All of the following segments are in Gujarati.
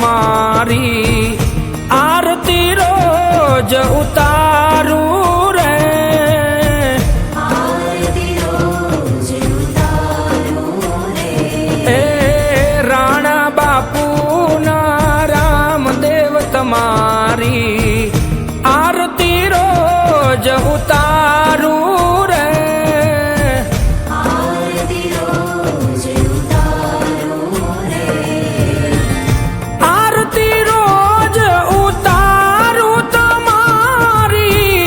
તમારી આરતી રોજ ઉતારું રે, આરતી રોજ ઉતારું રે. એ રાણા બાપુના રામદેવ તમારી આરતી રોજ ઉતારું રે, આરતી રોજ ઉતારું રે. આરતી રોજ ઉતારું તમારી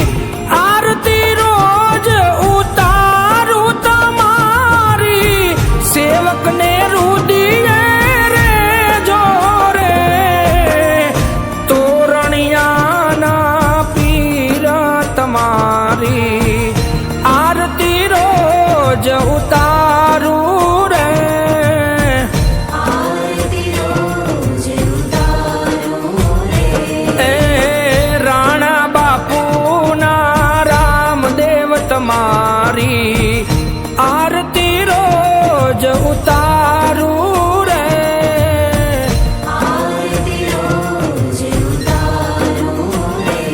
આરતી રોજ ઉતારું તમારી સેવકને રુદિયે રે જોરે, તોરણિયાના પીર તમારી આરતી રોજ ઉતારું રે, આરતી રોજ ઉતારું રે. એ રાણા બાપુના રામદેવ તમારી આરતી રોજ ઉતારું રે, આરતી રોજ ઉતારું રે.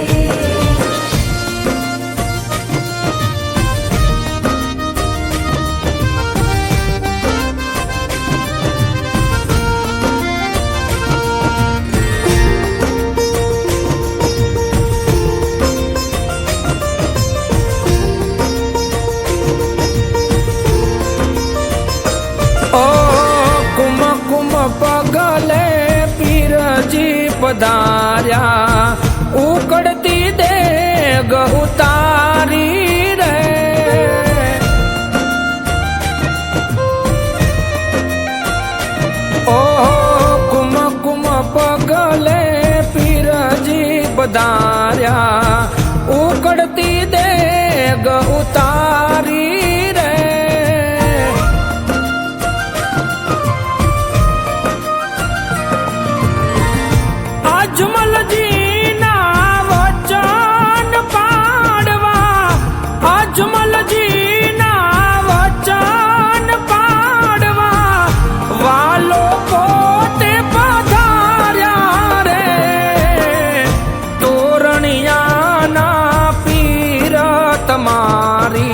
ઓ કુમ કુમ પગલે પીરજી પધાર્યા, ઉકળતી દેગ ઉતારી રે, ઓ કુમ કુમ પગલે પીરજી પધાર્યા, ઉકળતી દેગ ઉતારી રે, અજમલજીના વચન પાડવા, અજમલજીના વચન પાડવા વાલો પોતે પધાર્યા રે, તોરણિયાના પીર તમારી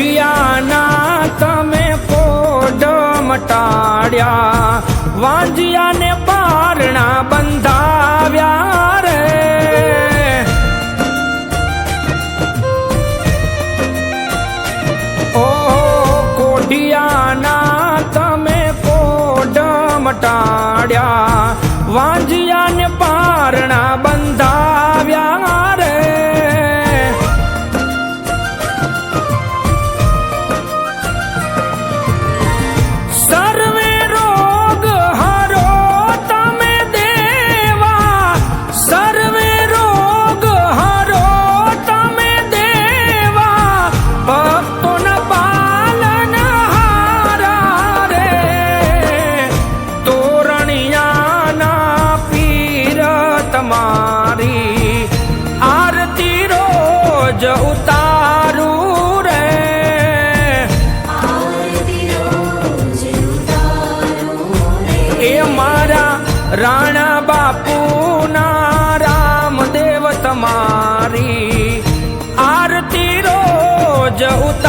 કોઢિયાના તમે કોઢ મટાડ્યા વાંજિયાને પારણા બંધાવ્યા રે ઓ કોઢિયાના તમે કોઢ મટાડ્યા વાંજિયાને પારણા બંધાવ્યા રે સર્વે રોગ હરો તમે દેવા સર્વે રોગ હરો તમે દેવા ભક્તોના પાલન હારા રે તોરણિયાના પીર તમારી આરતી રોજ ઉતારું રે આરતી રોજ ઉતારું રે એ મારા રાણા બાપુના રામદેવ તમારી આરતી રોજ ઉતારું